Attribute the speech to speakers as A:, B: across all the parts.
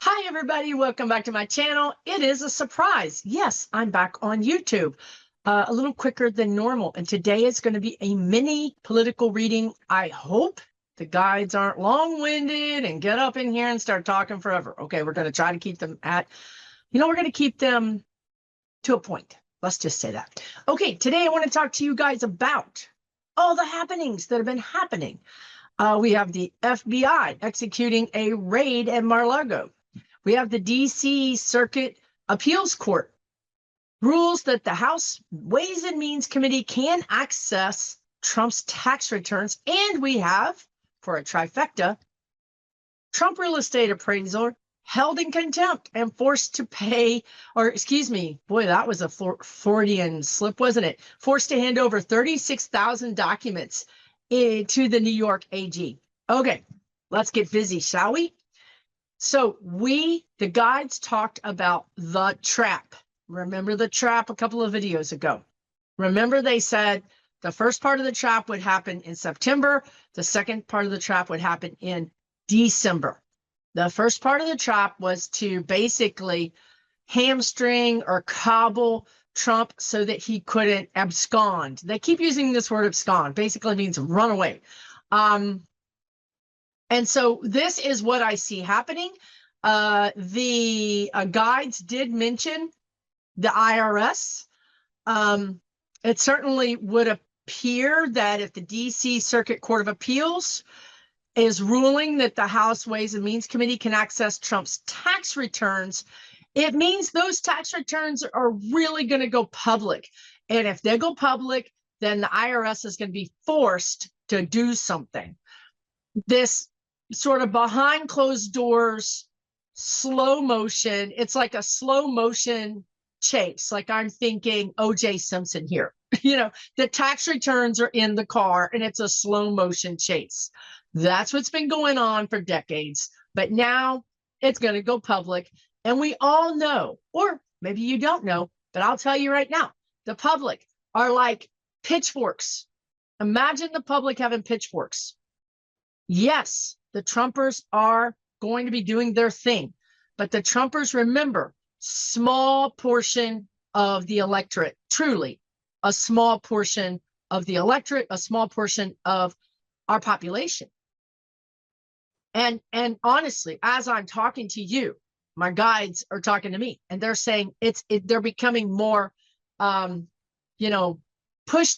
A: Hi, everybody. Welcome back to my channel. It is a surprise. Yes, I'm back on YouTube a little quicker than normal. And today is going to be a mini political reading. I hope the guides aren't long-winded and get up in here and start talking forever. Okay, we're going to try to keep them we're going to keep them to a point. Let's just say that. Okay, today I want to talk to you guys about all the happenings that have been happening. We have the FBI executing a raid at Mar-a-Lago. We have the D.C. Circuit Appeals Court rules that the House Ways and Means Committee can access Trump's tax returns. And we have, for a trifecta, Trump real estate appraiser held in contempt and forced to pay, or excuse me, boy, that was a Freudian slip, wasn't it? Forced to hand over 36,000 documents to the New York AG. Okay, let's get busy, shall we? So the guides talked about the trap. Remember the trap a couple of videos ago. Remember they said the first part of the trap would happen in September. The second part of the trap would happen in December. The first part of the trap was to basically hamstring or cobble Trump so that he couldn't abscond. They keep using this word abscond. Basically means run away. And so this is what I see happening. The guides did mention the IRS. It certainly would appear that if the D.C. Circuit Court of Appeals is ruling that the House Ways and Means Committee can access Trump's tax returns, it means those tax returns are really going to go public. And if they go public, then the IRS is going to be forced to do something. This sort of behind closed doors, slow motion. It's like a slow motion chase. Like I'm thinking O.J. Simpson here. The tax returns are in the car and it's a slow motion chase. That's what's been going on for decades. But now it's going to go public. And we all know, or maybe you don't know, but I'll tell you right now, the public are like pitchforks. Imagine the public having pitchforks. Yes, the Trumpers are going to be doing their thing, but the Trumpers, remember, small portion of the electorate, truly a small portion of the electorate, a small portion of our population. And honestly, as I'm talking to you, my guides are talking to me and they're saying they're becoming more, pushed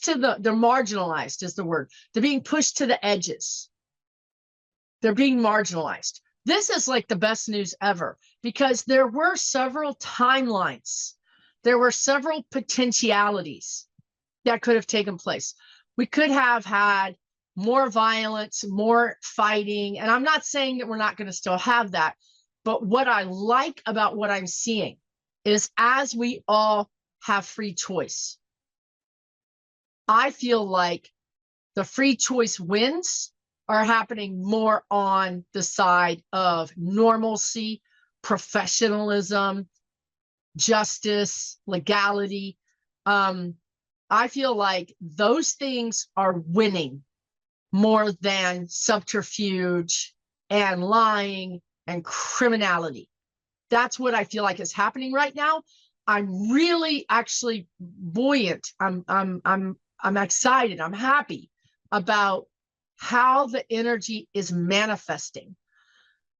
A: to they're marginalized is the word. They're being pushed to the edges. They're being marginalized. This is like the best news ever because there were several timelines. There were several potentialities that could have taken place. We could have had more violence, more fighting. And I'm not saying that we're not going to still have that. But what I like about what I'm seeing is as we all have free choice, I feel like the free choice wins are happening more on the side of normalcy, professionalism, justice, legality. I feel like those things are winning more than subterfuge and lying and criminality. That's what I feel like is happening right now. I'm really actually buoyant. I'm excited. I'm happy about how the energy is manifesting.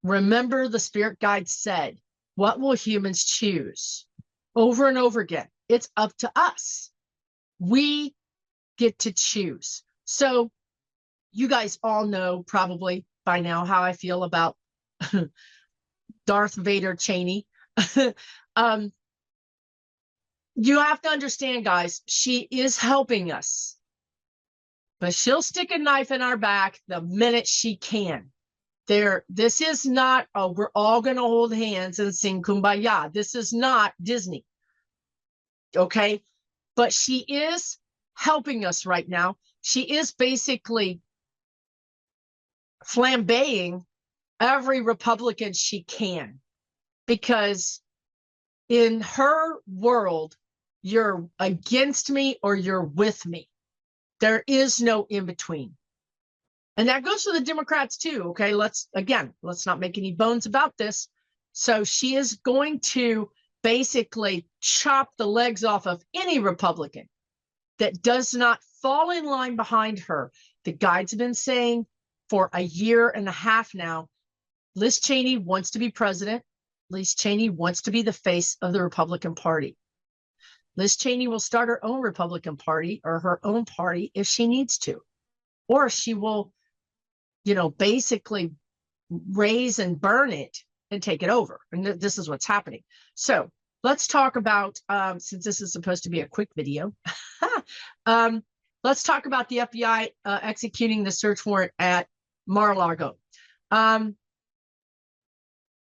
A: Remember, the spirit guide said, what will humans choose? Over and over again. It's up to us. We get to choose. So you guys all know probably by now how I feel about Darth Vader Cheney. You have to understand, guys, she is helping us. But she'll stick a knife in our back the minute she can. This is not, oh, we're all going to hold hands and sing Kumbaya. This is not Disney. Okay? But she is helping us right now. She is basically flambeing every Republican she can. Because in her world, you're against me or you're with me. There is no in between. And that goes for the Democrats too. Okay, let's not make any bones about this. So she is going to basically chop the legs off of any Republican that does not fall in line behind her. The guides have been saying for a year and a half now, Liz Cheney wants to be president. Liz Cheney wants to be the face of the Republican Party. Liz Cheney will start her own Republican Party or her own party if she needs to, or she will, basically raise and burn it and take it over. And this is what's happening. So let's talk about, since this is supposed to be a quick video, let's talk about the FBI executing the search warrant at Mar-a-Lago.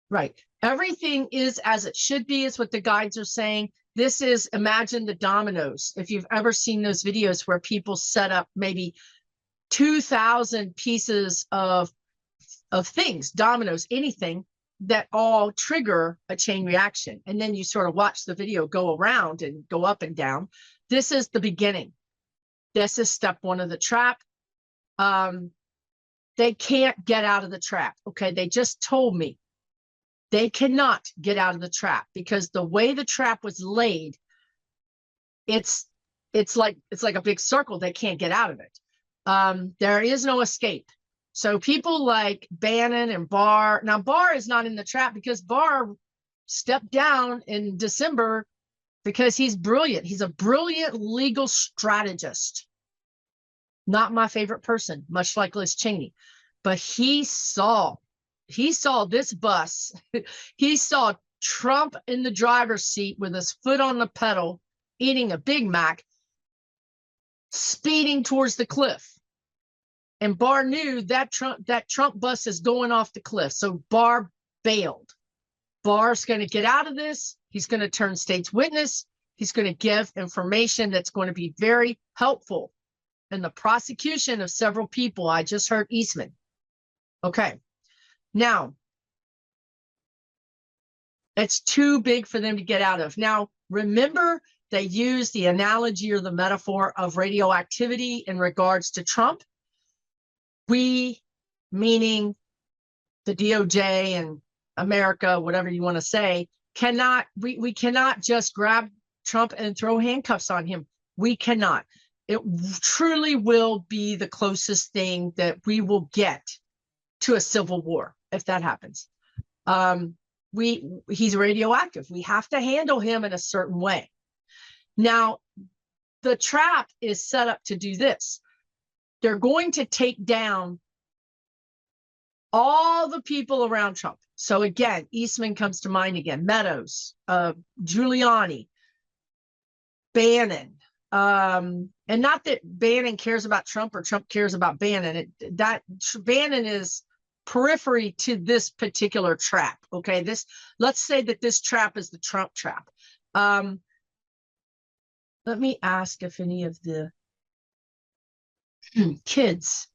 A: Right. Everything is as it should be, is what the guides are saying. This is, imagine the dominoes. If you've ever seen those videos where people set up maybe 2,000 pieces of things, dominoes, anything that all trigger a chain reaction. And then you sort of watch the video go around and go up and down. This is the beginning. This is step one of the trap. They can't get out of the trap. Okay. They just told me they cannot get out of the trap because the way the trap was laid, it's like a big circle. They can't get out of it. There is no escape. So people like Bannon and Barr, now Barr is not in the trap because Barr stepped down in December because he's brilliant. He's a brilliant legal strategist. Not my favorite person, much like Liz Cheney, but he saw this bus. He saw Trump in the driver's seat with his foot on the pedal, eating a Big Mac, speeding towards the cliff. And Barr knew that Trump bus is going off the cliff. So Barr bailed. Barr's going to get out of this. He's going to turn state's witness. He's going to give information that's going to be very helpful in the prosecution of several people. I just heard Eastman. Okay. Now, it's too big for them to get out of. Now, remember, they use the analogy or the metaphor of radioactivity in regards to Trump. We, meaning the DOJ and America, whatever you want to say, we cannot just grab Trump and throw handcuffs on him. We cannot. It truly will be the closest thing that we will get to a civil war if that happens. He's radioactive. We have to handle him in a certain way. Now, the trap is set up to do this. They're going to take down all the people around Trump. So again, Eastman comes to mind again, Meadows, Giuliani, Bannon. And not that Bannon cares about Trump or Trump cares about Bannon. Bannon is periphery to this particular trap. Okay, let's say that this trap is the Trump trap. Let me ask if any of the kids.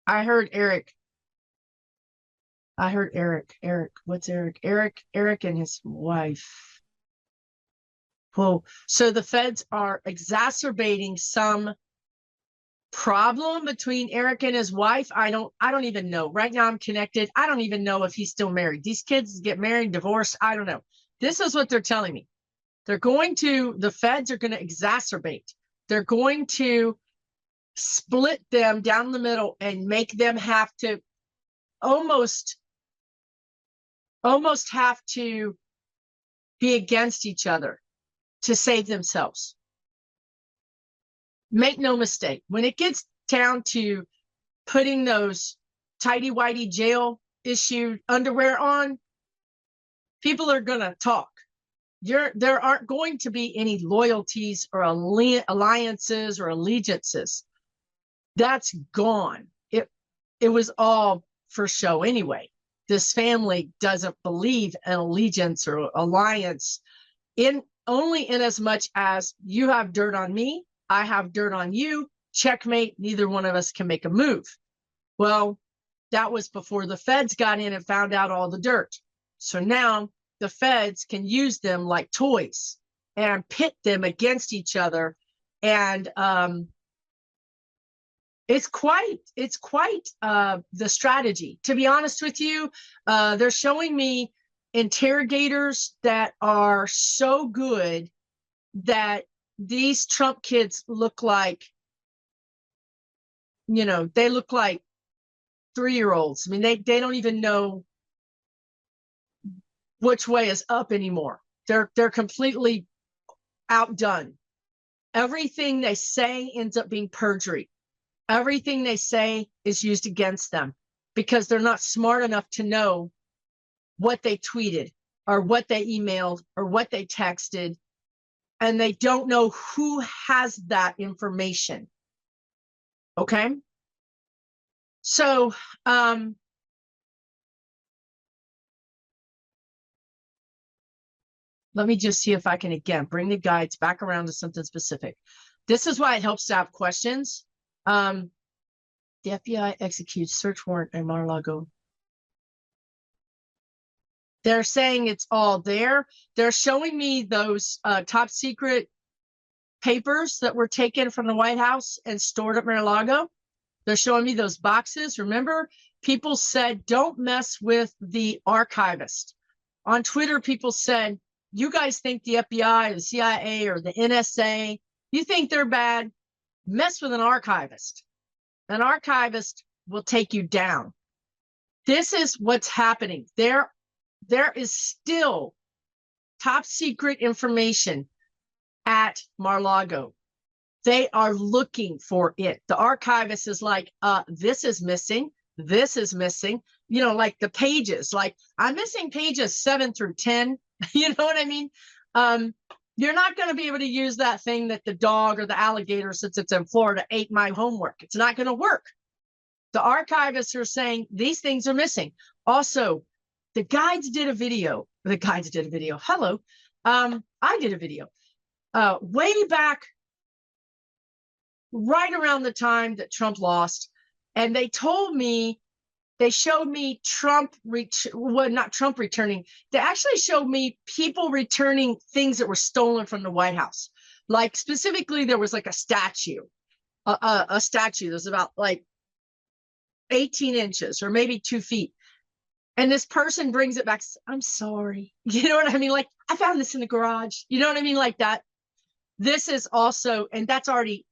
A: I heard Eric. Eric, what's Eric? Eric and his wife. Well, so the feds are exacerbating some problem between Eric and his wife. I don't even know. Right now I'm connected. I don't even know if he's still married. These kids get married, divorced. I don't know. This is what they're telling me. The feds are going to exacerbate. They're going to split them down the middle and make them have to almost have to be against each other to save themselves. Make no mistake, when it gets down to putting those tighty-whitey jail issued underwear on, people are going to talk. There aren't going to be any loyalties or alliances or allegiances. That's gone. It was all for show anyway. This family doesn't believe in allegiance or alliance only in as much as you have dirt on me, I have dirt on you, checkmate, neither one of us can make a move. Well, that was before the feds got in and found out all the dirt. So now the feds can use them like toys and pit them against each other and It's quite the strategy. To be honest with you, they're showing me interrogators that are so good that these Trump kids look like, you know, they look like 3-year-olds. I mean, they don't even know which way is up anymore. They're completely outdone. Everything they say ends up being perjury. Everything they say is used against them because they're not smart enough to know what they tweeted or what they emailed or what they texted, and they don't know who has that information. Okay? So, let me just see if I can, again, bring the guides back around to something specific. This is why it helps to have questions. The FBI executes search warrant in Mar-a-Lago. They're saying it's all there. They're showing me those top secret papers that were taken from the White House and stored at Mar-a-Lago. They're showing me those boxes. Remember, people said, don't mess with the archivist. On Twitter, people said, you guys think the FBI or the CIA or the NSA, you think they're bad? Mess with an archivist. An archivist will take you down. This is what's happening. There is still top secret information at Mar-a-Lago. They are looking for it. The archivist is like, this is missing. This is missing. You know, like the pages, like I'm missing pages 7 through 10. You know what I mean? You're not going to be able to use that thing that the dog or the alligator, since it's in Florida, ate my homework. It's not going to work. The archivists are saying these things are missing. Also, the guides did a video. The guides did a video. Hello. I did a video way back, right around the time that Trump lost. And they told me, they showed me Trump, well, not Trump returning. They actually showed me people returning things that were stolen from the White House. Like specifically, there was like a statue, a statue that was about like 18 inches or maybe 2 feet. And this person brings it back. I'm sorry. You know what I mean? Like, I found this in the garage. You know what I mean? Like that. This is also, and that's already,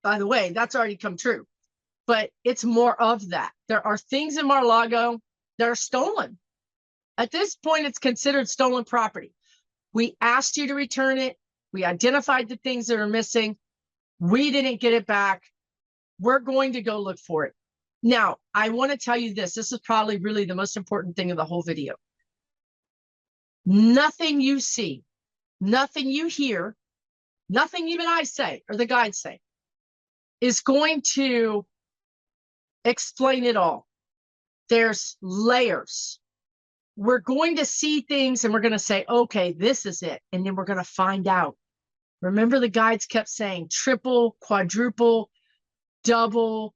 A: by the way, that's already come true. But it's more of that. There are things in Mar-a-Lago that are stolen. At this point, it's considered stolen property. We asked you to return it. We identified the things that are missing. We didn't get it back. We're going to go look for it. Now, I want to tell you this. This is probably really the most important thing of the whole video. Nothing you see, nothing you hear, nothing even I say or the guides say is going to explain it all. There's layers. We're going to see things and we're going to say, okay, this is it. And then we're going to find out. Remember, the guides kept saying triple, quadruple, double,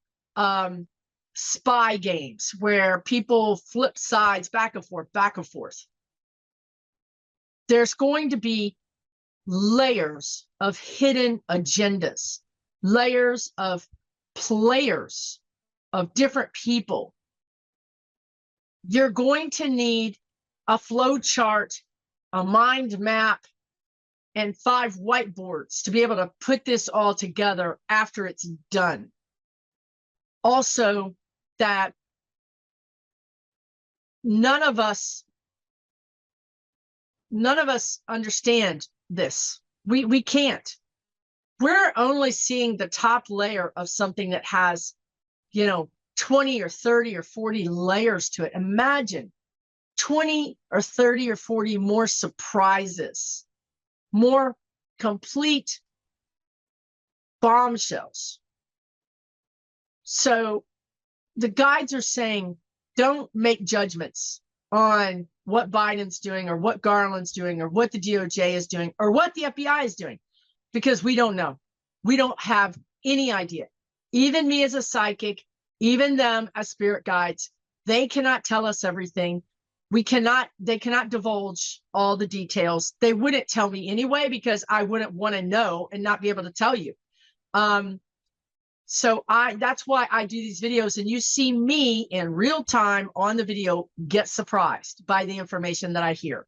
A: spy games where people flip sides back and forth, back and forth. There's going to be layers of hidden agendas, layers of players, of different people. You're going to need a flow chart, a mind map, and 5 whiteboards to be able to put this all together after it's done. Also, that none of us understand this. We can't. We're only seeing the top layer of something that has, you know, 20 or 30 or 40 layers to it. Imagine 20 or 30 or 40 more surprises, more complete bombshells. So the guides are saying, don't make judgments on what Biden's doing or what Garland's doing or what the DOJ is doing or what the FBI is doing, because we don't know. We don't have any idea. Even me as a psychic, even them as spirit guides, they cannot tell us everything. They cannot divulge all the details. They wouldn't tell me anyway, because I wouldn't want to know and not be able to tell you. So that's why I do these videos, and you see me in real time on the video get surprised by the information that I hear.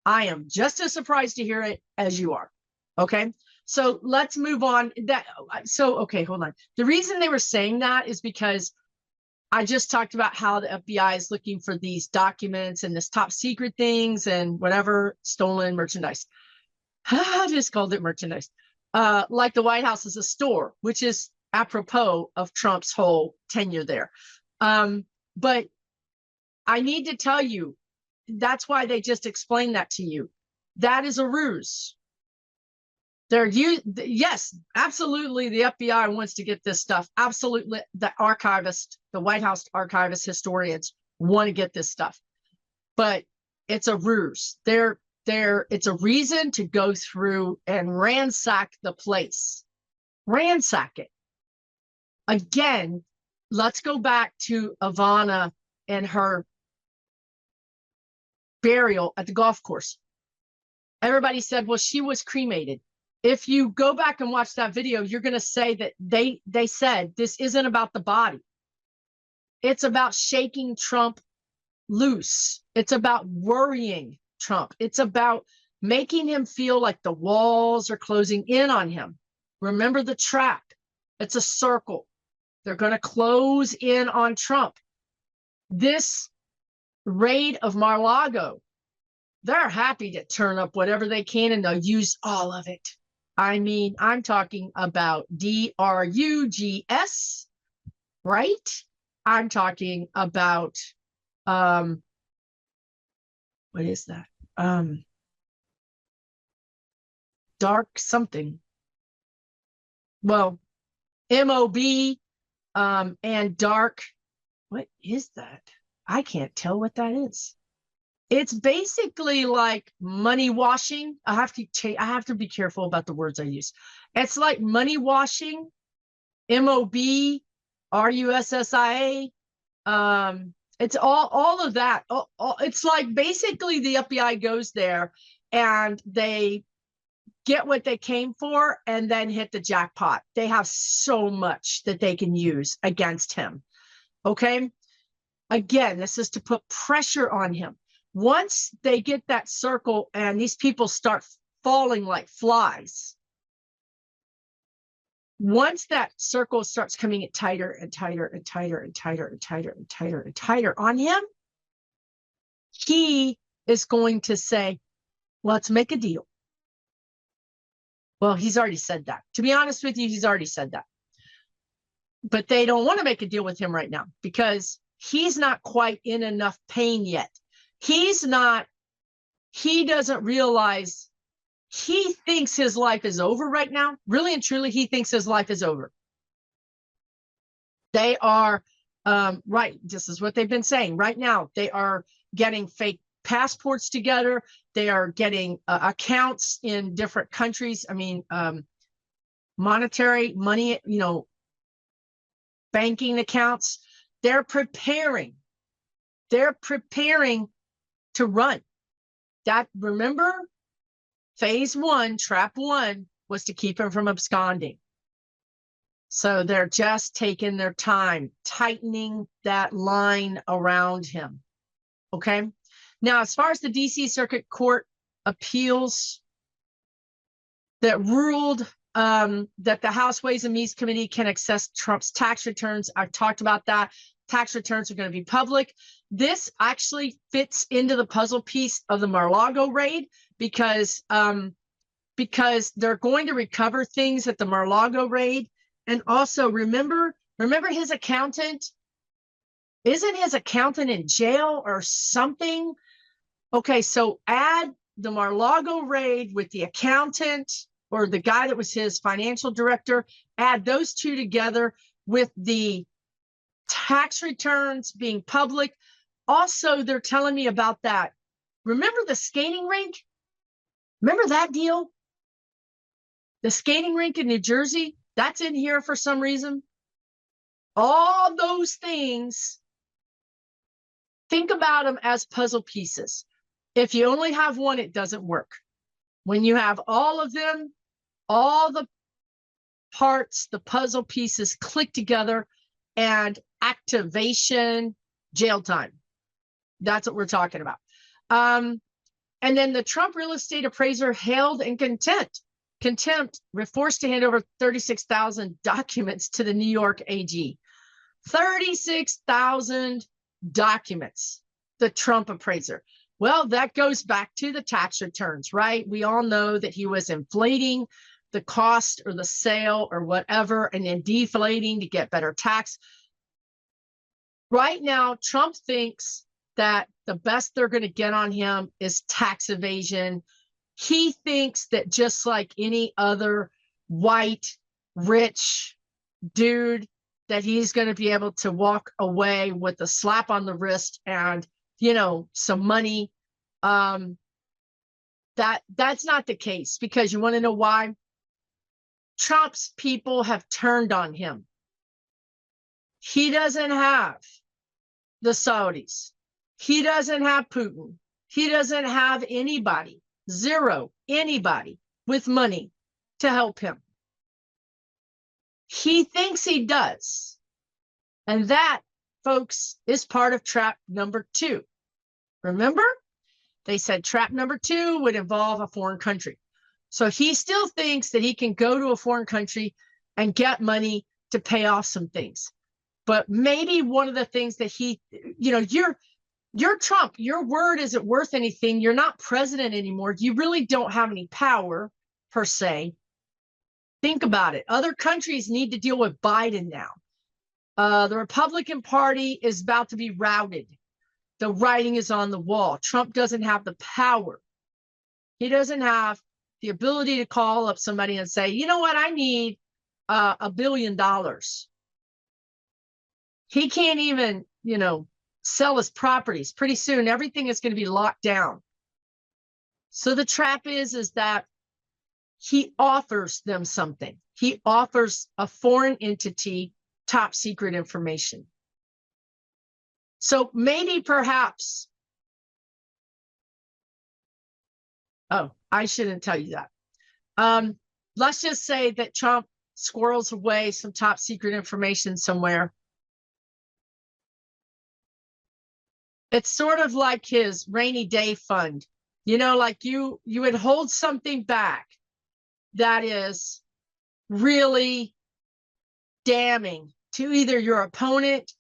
A: I am just as surprised to hear it as you are. Okay. So let's move on. Okay, hold on. The reason they were saying that is because I just talked about how the FBI is looking for these documents and this top secret things and whatever stolen merchandise. I just called it merchandise. Like the White House is a store, which is apropos of Trump's whole tenure there. But I need to tell you, that's why they just explained that to you. That is a ruse. Yes, absolutely. The FBI wants to get this stuff. Absolutely. The archivist, the White House archivists, historians want to get this stuff, but it's a ruse. It's a reason to go through and ransack the place, ransack it. Again, let's go back to Ivana and her burial at the golf course. Everybody said, well, she was cremated. If you go back and watch that video, you're going to say that they said this isn't about the body. It's about shaking Trump loose. It's about worrying Trump. It's about making him feel like the walls are closing in on him. Remember the trap. It's a circle. They're going to close in on Trump. This raid of Mar-a-Lago, they're happy to turn up whatever they can, and they'll use all of it. I mean, I'm talking about drugs, right? I'm talking about, what is that? Dark something. Well, MOB, and dark. What is that? I can't tell what that is. It's basically like money washing. I have to be careful about the words I use. It's like money washing, MOB, RUSSIA. It's all of that. It's like basically the FBI goes there and they get what they came for and then hit the jackpot. They have so much that they can use against him. Okay. Again, this is to put pressure on him. Once they get that circle and these people start falling like flies, once that circle starts coming in tighter and tighter and tighter and tighter and tighter and tighter and tighter on him, he is going to say, let's make a deal. Well, he's already said that. To be honest with you, he's already said that. But they don't want to make a deal with him right now because he's not quite in enough pain yet. He doesn't realize, he thinks his life is over right now. Really and truly, he thinks his life is over. They are, right, this is what they've been saying. Right now, they are getting fake passports together. They are getting accounts in different countries. I mean, monetary money, banking accounts. They're preparing to run. That, remember, phase one, trap one, was to keep him from absconding. So they're just taking their time, tightening that line around him. Okay. Now, as far as the DC Circuit Court appeals that ruled that the House Ways and Means Committee can access Trump's tax returns, I've talked about that. Tax returns are going to be public. This actually fits into the puzzle piece of the Mar-a-Lago raid because they're going to recover things at the Mar-a-Lago raid. And also remember his accountant, isn't his accountant in jail or something? Okay, so add the Mar-a-Lago raid with the accountant or the guy that was his financial director, add those two together with the tax returns being public. Also, they're telling me about that. Remember the skating rink? Remember that deal? The skating rink in New Jersey? That's in here for some reason. All those things, think about them as puzzle pieces. If you only have one, it doesn't work. When you have all of them, all the parts, the puzzle pieces click together, and activation, jail time. That's what we're talking about. And then the Trump real estate appraiser held in contempt, were forced to hand over 36,000 documents to the New York AG. 36,000 documents, the Trump appraiser. Well, that goes back to the tax returns, right? We all know that he was inflating the cost or the sale or whatever, and then deflating to get better tax. Right now, Trump thinks that the best they're going to get on him is tax evasion. He thinks that just like any other white, rich dude, that he's going to be able to walk away with a slap on the wrist and, you know, some money. That's not the case, because you want to know why? Trump's people have turned on him. He doesn't have the Saudis. He doesn't have Putin. He doesn't have anybody, zero, anybody with money to help him. He thinks he does. And that, folks, is part of trap number 2. Remember? They said trap number 2 would involve a foreign country. So he still thinks that he can go to a foreign country and get money to pay off some things. But maybe one of the things that he, you know, you're Trump, your word isn't worth anything. You're not president anymore. You really don't have any power, per se. Think about it. Other countries need to deal with Biden now. The Republican Party is about to be routed. The writing is on the wall. Trump doesn't have the power. He doesn't have the ability to call up somebody and say, you know what, I need $1 billion. He can't even, you know, sell his properties. Pretty soon, everything is going to be locked down. So the trap is that he offers them something. He offers a foreign entity top secret information. So maybe perhaps, oh, I shouldn't tell you that. Let's just say that Trump squirrels away some top secret information somewhere. It's sort of like his rainy day fund. You know, like you would hold something back that is really damning to either your opponent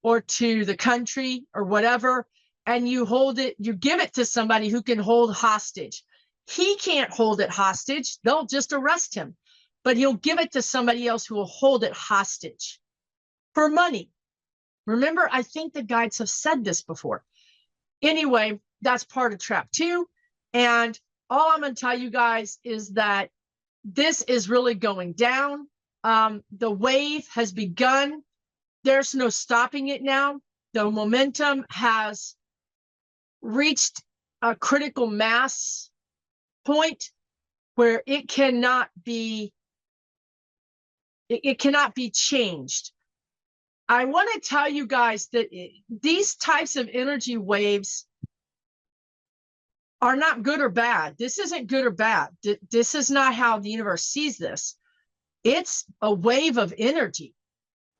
A: or to the country or whatever, and you hold it, you give it to somebody who can hold hostage. He can't hold it hostage. They'll just arrest him, but he'll give it to somebody else who will hold it hostage for money. Remember, I think the guides have said this before. Anyway, that's part of trap 2. And all I'm going to tell you guys is that this is really going down. The wave has begun. There's no stopping it now. The momentum has reached a critical mass point where it cannot be changed. I want to tell you guys that these types of energy waves are not good or bad. This isn't good or bad. This is not how the universe sees this. It's a wave of energy.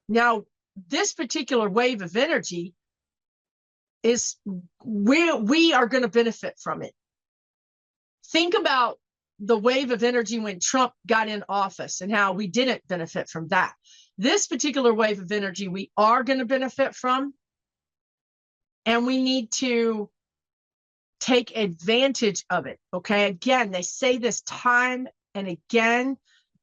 A: Now, this particular wave of energy is we are going to benefit from it. Think about the wave of energy when Trump got in office and how we didn't benefit from that. This particular wave of energy we are going to benefit from, and we need to take advantage of it. Okay, again, they say this time and again,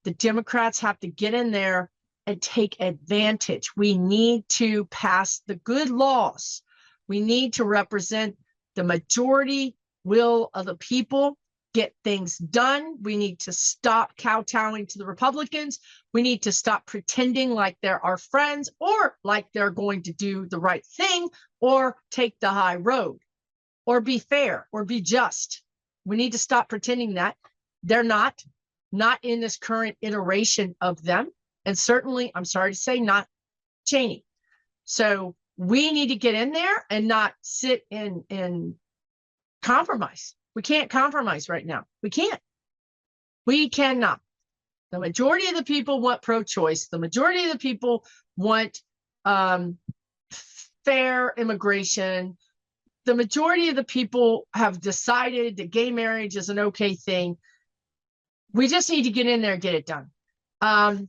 A: the Democrats have to get in there and take advantage. We need to pass the good laws. We need to represent the majority will of the people, get things done. We need to stop kowtowing to the Republicans. We need to stop pretending like they're our friends or like they're going to do the right thing or take the high road or be fair or be just. We need to stop pretending that they're not in this current iteration of them. And certainly, I'm sorry to say, not Cheney. So we need to get in there and not sit and compromise. We can't compromise right now. We can't. We cannot. The majority of the people want pro-choice. The majority of the people want fair immigration. The majority of the people have decided that gay marriage is an okay thing. We just need to get in there and get it done.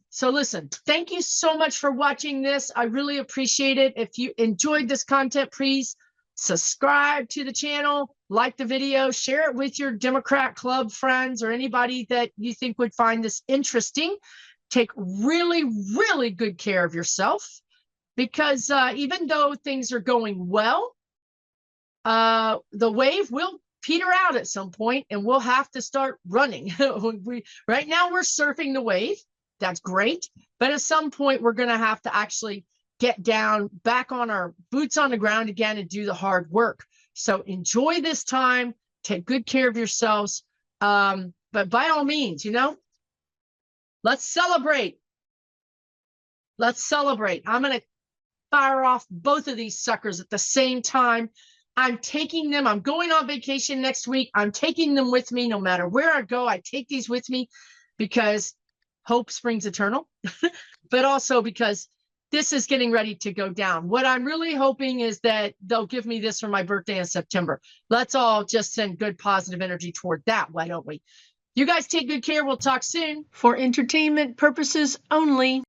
A: So listen, thank you so much for watching this. I really appreciate it. If you enjoyed this content, please subscribe to the channel, like the video, share it with your Democrat club friends or anybody that you think would find this interesting. Take really, really good care of yourself, because even though things are going well, the wave will peter out at some point and we'll have to start running. Right now we're surfing the wave. That's great. But at some point we're going to have to actually get down, back on our boots on the ground again and do the hard work. So enjoy this time. Take good care of yourselves. But by all means, let's celebrate. Let's celebrate. I'm going to fire off both of these suckers at the same time. I'm taking them. I'm going on vacation next week. I'm taking them with me no matter where I go. I take these with me because hope springs eternal, but also because this is getting ready to go down. What I'm really hoping is that they'll give me this for my birthday in September. Let's all just send good, positive energy toward that. Why don't we? You guys take good care. We'll talk soon. For entertainment purposes only.